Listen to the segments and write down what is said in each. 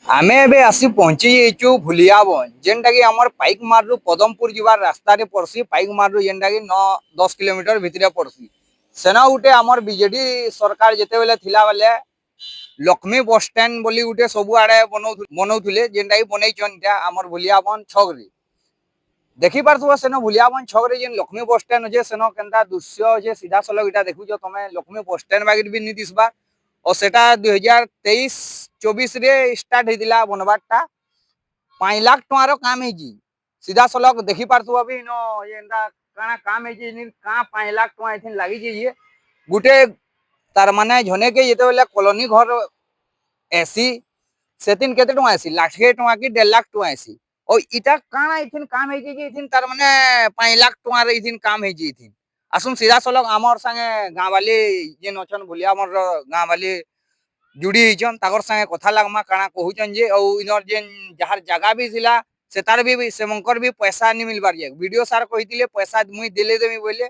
आमे एबे आसी पहुंची जाइछु भुलियाबन जेनटा कि हमर पाइक मारु पदमपुर जीवार रास्ता रे पड़सी पाइक मारु जेनटा कि 9-10 किलोमीटर भितरे पड़सी सेना उठे हमर बीजेडी सरकार जेते बेले थिला बेले लक्ष्मी बस स्टैंड बोली उठे सब आड़े बनौथुले जेनटा कि बनैछन हमर भुलियाबन छक रे देखि पारथुवा सेनो भुलियाबन छक रे जेन लक्ष्मी बस स्टैंड जे सेनो केनता दृश्य जे सीधा सलग इटा देखुछो तमे लक्ष्मी बस स्टैंड बागिर भी नी दिसबा और सेटा 2023-24 रे स्टार्ट हेतिला बनबाटा 5 लाख टकार काम हेजी सीधा सलग देखि पारथुवा भी नो एंदा काना काम हेजी नि का 5 लाख टका एथिन लागि जे ये गुटे तार माने झने के जेते बेले कॉलोनी घर एसी सेतिन केते टका एसी लाख टका की 1.5 लाख टका एसी और इटा काना इथिन काम हेजी जे इथिन तार माने 5 लाख टका रे इथिन काम हेजी इथिन आसुन सीधा सलग आमर संगे गाँवाली जेन अछन भुलिया हमर गाँवाली जुड़ी हिचन ताकर संगे कथा लागमा काना कहूचन जे औ इनर जेन जहार जगह भी थिला सेतार भी सेमंकर भी पैसा नि मिलबार जे वीडियो सार कहितिले पैसा मुई देले देमी बोले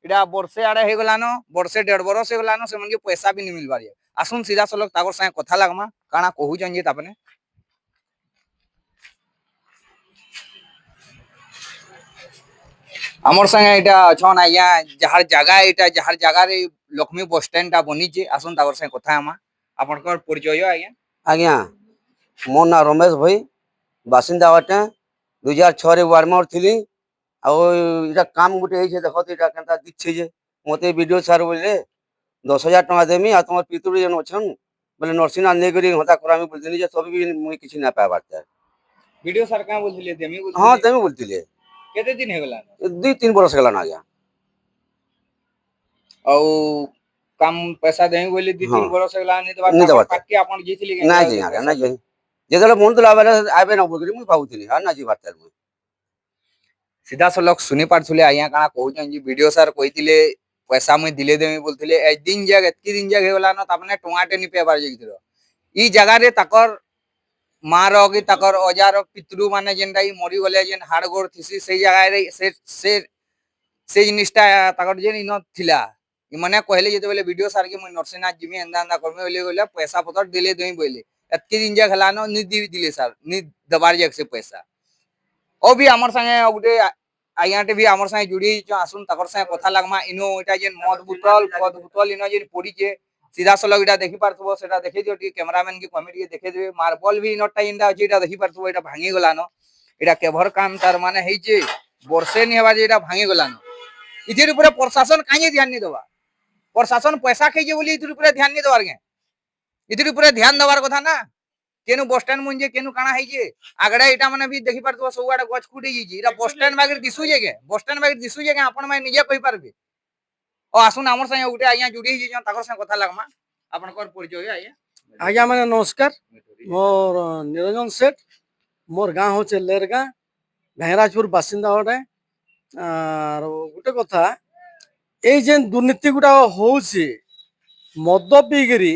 इडा वर्षे आड़े हे गलानो वर्षे 1.5 बरस हे गलानो सेमन के पैसा भी नि मिलबार जे आसुन सीधा सलग ताकर संगे कथा लागमा काना कहूचन जे तापने आमर संगे इटा अछन आज्ञा जहार जगह रे लक्ष्मी बस स्टैंड टा बनीचे आसुन ताकर संगे कथा हमा आपनकर परिचय आज्ञा आज्ञा मोर ना रमेश भाई बासिंदा अटे 2006 रे वार्ड में थी आटा काम गोटे है देख के दिखे जे मत वीडियो सार बोले 10,000 टका देमी आ तुम पितुड़ जेन अच्छन बोले नरसिंहनाथ नहीं करी हता करामी बोलते जे सब भी मुई किसी ना पाइबार वीडियो सार का बोलथिले देमी बोलथिले हाँ देमी बोलते केते दिन हे गला 2-3 बरस गलान आज्ञा औ काम पैसा देही बोली 2-3 बरस गला नि दबा पाके आपन जेथिले ना जी आज्ञा ना जी जेदले मन तो आबे ना बोलकरी मुई भाबुथिली हां ना जी बात मुई सीधा सलग सुनी पारथुले आज्ञा काना कहउछन जी वीडियो सार कहितिले पैसा मुई दिले देमी बोलथिले ए दिन जग एतकी दिन जग हे गला न तापने टोंगाटे नि पेबार जेथिरो ई जगह रे तकर मार कि तकर औजार पितृ माने जेनटा ई मरि गले जेन हाड़गोड़ थिसी से जगह रे से जिनिसटा तकर जेन इन थिला ई माने कहले जेते बेले वीडियो सार के मुई नरसिंहनाथ जिमी एंदा एंदा करमे बोले बोले पैसा पतर दिले देमी बोले एतकी दिन जग हला न नि दिले सार नि दबार जग से पैसा ओ भी हमर संगे गुटे आयाटे भी हमर संगे जुड़ी जो आसुन तकर संगे कथा लागमा इनो एटा जेन मद बोतल इनो जेन पड़ी जे सीधा सलग इटा देखि पारथबो सेटा देखि दियो टी कैमरामैन की कमेटी के देखि देबे मार्बल भी इनटा इंदा अछि इटा देखि पारथबो इटा भांगी गलानो इटा केभर काम तार माने हेइ जे वर्षे नि हेबा जे इटा भांगी गलानो इथिर ऊपर प्रशासन काहे ध्यान नि देबा प्रशासन पैसा खै जे बोली इथिर ऊपर ध्यान नि देबार के इथिर ऊपर ध्यान देबार कथा ना केनु बस स्टैंड मुंजे केनु काना है जे आगडा इटा माने भी देखि पारथबो सब आडे गछ कुटी जी इटा बस स्टैंड बागिर दिसु जे के बस स्टैंड बागिर दिसु जे के आपन माने निजे कहि पारबे ओ आसुन हमर संगे उठे आज्ञा जुड़ी जी ताकर संगे कथा लागमा आपनकर परिचय आज्ञा आज्ञा माने नमस्कार मोर निरंजन सेठ मोर गाँव होचे लेरगा भेंगराजपुर बासिंदा अटे आर गोटे कथा ए जेन दुर्नीति गुटा होउछे मद पीकरी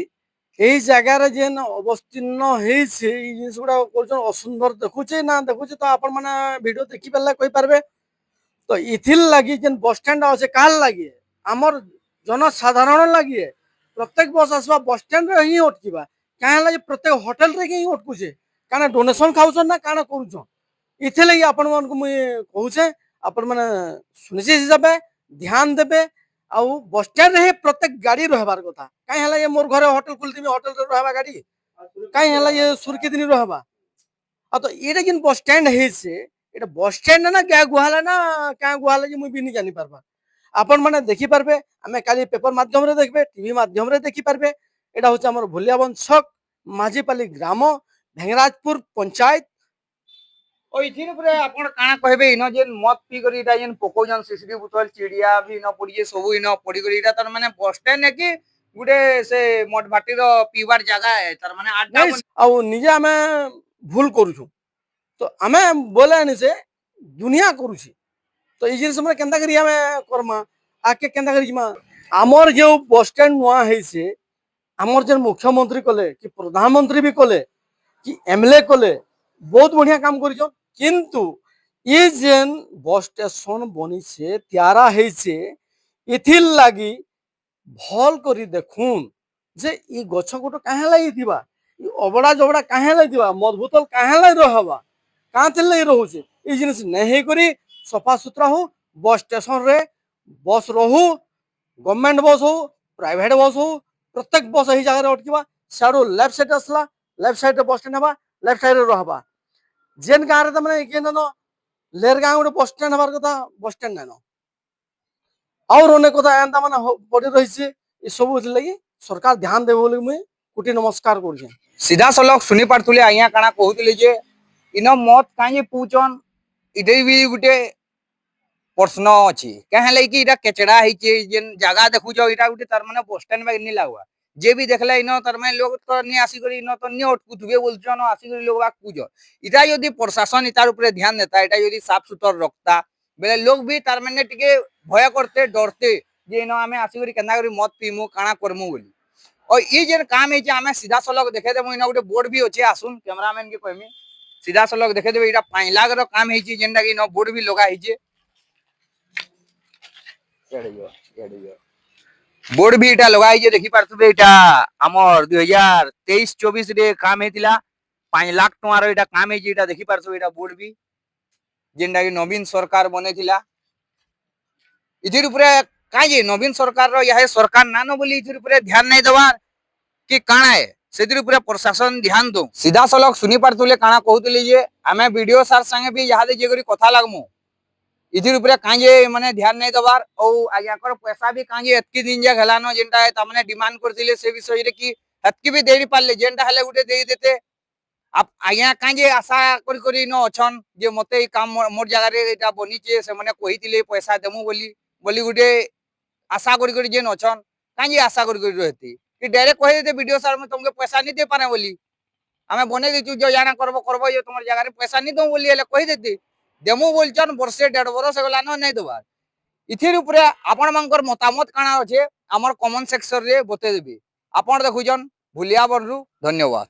এই জায়গার যেন অবস্তীর্ণ হয়েছে এই জিনিসগুলা করছেন অসুন্দর দেখুছে না দেখুছে তো আপন মানে ভিডিও দেখি পেলে কইপারবে তো ইথির লাগি যেন বস স্ট্যান্ড আছে কার লাগিয়ে আমার জনসাধারণ লাগিয়ে প্রত্যেক বস আসবা বস স্ট্যান্ডে হি অটকিবা কাহে লাগে প্রত্যেক হোটেলরে হি অটকুছে কারণ ডোনেশন খাউছন না কারণ করুছন ইথি লাগি আপন মানকু মুই কହୁছে আপন মানে শুনিছে হিসাবে ধ্যান দেবে आउ बस स्टैंड रे प्रत्येक गाड़ी रहबार कथा काहे हला ये मोर घरे होटल खुलतिमी होटल रे रहबा गाड़ी काहे हला ये सुरक्षित नि रहबा आ तो एटा जिन बस स्टैंड हे से एटा बस स्टैंड ना क्या गुहाला ना क्या गुहाला जे मुई भी नि जानि पारबा आपन माने देखि पारबे हमें काली पेपर माध्यम रे देखबे टीवी माध्यम रे देखि पारबे एटा होचे हमर भुलियाबन छक माझीपाली ग्राम भेंगराजपुर पंचायत ओ इथिर ऊपर आपन काना कहबे इनो जेन मद पी करी इटा जेन पकोजन सिसरी बोतल चिड़िया भी इनो पड़ी जे सब इनो पड़ी करी इटा तार माने बस स्टैंड है कि गुटे से मठ भाटी रो पीवार जगह है तार माने अड्डा आउ निजे हमें भूल करूछु तो हमें बोले नि से दुनिया करूछि तो ई जिनिस हमरे केंदा करी हमें करमा आके केंदा करी मा हमर जे बस स्टैंड नुआ है से हमर जे मुख्यमंत्री कले कि प्रधानमंत्री भी कले कि एमएलए कले बहुत बढ़िया काम करिछन किंतु ये जेन बस स्टेशन बनी से त्यारा है से इथिल लागी भल करी देखुन जे ई गछ गोटो काहे लागि दिबा ଅବଡ଼ା ଜବଡ଼ା କାହିଁ ଲାଗିଥିବା ମଦ ବୋତଲ କାହିଁ ଲାଗି ରହବା କାଁ ଥିଲେ ଲାଗି ରହୁଛେ ଏଇ ଜିନିଷ ନାଇଁ ହେଇକରି ସଫା ସୁତରା ହଉ ବସ୍ ଷ୍ଟେସନରେ ବସ୍ ରହୁ ଗଭର୍ଣ୍ଣମେଣ୍ଟ ବସ୍ ହଉ ପ୍ରାଇଭେଟ ବସ୍ ହଉ ପ୍ରତ୍ୟେକ ବସ୍ ଏହି ଜାଗାରେ ଅଟକିବା ସିଆଡ଼ୁ ଲେଫ୍ଟ ସାଇଡ୍ ଆସିଲା ଲେଫ୍ଟ ସାଇଡ୍ରେ ବସ୍ ଷ୍ଟାଣ୍ଡ ହେବା ଲେଫ୍ଟ ସାଇଡ୍ରେ ରହବା ଯେନ୍ ଗାଁରେ ତାମାନେ କେନ୍ ଲେର ଗାଁ ଗୋଟେ ବସ୍ ଷ୍ଟାଣ୍ଡ ହେବାର କଥା ବସ୍ ଷ୍ଟାଣ୍ଡ ନାଇଁନ ଆହୁରି ଅନେକ କଥା ଏନ୍ତା ମାନେ ପଡ଼ି ରହିଛି ଏସବୁ ଲାଗି ସରକାର ଧ୍ୟାନ ଦେବେ ବୋଲି ମୁଇଁ କୋଟି ନମସ୍କାର କରୁଛେ सीधा सलख शुणी पार्थुले आज्ञा काଣା कहूले जे इन मत काहे पूछन इधे भी गुटे प्रश्न अच्छी कहे लगे कि केचड़ा होचे जेन जगह देखुच यहाँ गोटे तार मैंने बस स्टैंड नहीं लगवा जे भी देखला इन तार लोग तो नहीं आसिक इन तो नहीं अटकुथे बोलछन आसिक लोग पूछ इटा यदि प्रशासन इतार ऊपर ध्यान देता इटा यदि साफ सुथर रखता बेले लोग भी तार मैंने टिके भय करते डरते जे इन आम आसिक केना मत पीमु काଣା करमु बोली और ये जेन काम है आम सीधा सलख देखे देबो इन गोटे बोर्ड भी अच्छे आसुन कैमरामैन के कहमी सीधा सलख देखे देबो इटा 5 लाख रो काम है जेनटा कि इन बोर्ड भी लगा है बोर्ड भी इटा लगाई देखी पार्थे इटा आमर 2023-24 रे काम हेतिला 5 लाख टंकार इटा काम है इटा देखी पार्थे इटा बोर्ड भी जेनटा कि नवीन सरकार बनेथिला इथिर ऊपर काजे नवीन सरकार रो यह सरकार नानो बोली इथिर ऊपर ध्यान नहीं देवार कि काଣା है सेतिर ऊपर प्रशासन ध्यान दो सीधा सलख सुनी पार्थुले काଣା कहउतले जे आमे वीडियो सार संगे भी यहादे जे करी कथा लागमु इथिर ऊपर काजे माने ध्यान नहीं दबार और आयाकर पैसा भी काजे एतकी दिन जे गलानो जेंटा है तामने डिमांड करथिले से विषय रे कि एतकी भी देरी पाले जेंटा हले उठे देई देते आप आया काजे आशा करी करी न अछन जे मते काम मोर जगह रे एटा बनिचे से माने कहिथिले पैसा देमु बोली बोली गुटे आशा करी करी जेन अछन काजे आशा करी करी रहती कि डायरेक्ट कहि देते वीडियो सार में तुमके पैसा नहीं दे पारे बोली आमे बने देचु जो जाना करबो करबो ये तुमर जगह रे पैसा नहीं दो बोली हले कहि देती देमु बोलचन वर्षे 1.5 बरस गला न नहीं दबार इथिर ऊपर आपण मानकर मतामत काଣା अछि हमर कमेंट सेक्शन रे बते देबी आपण देखुजन भुलिया बरु धन्यवाद।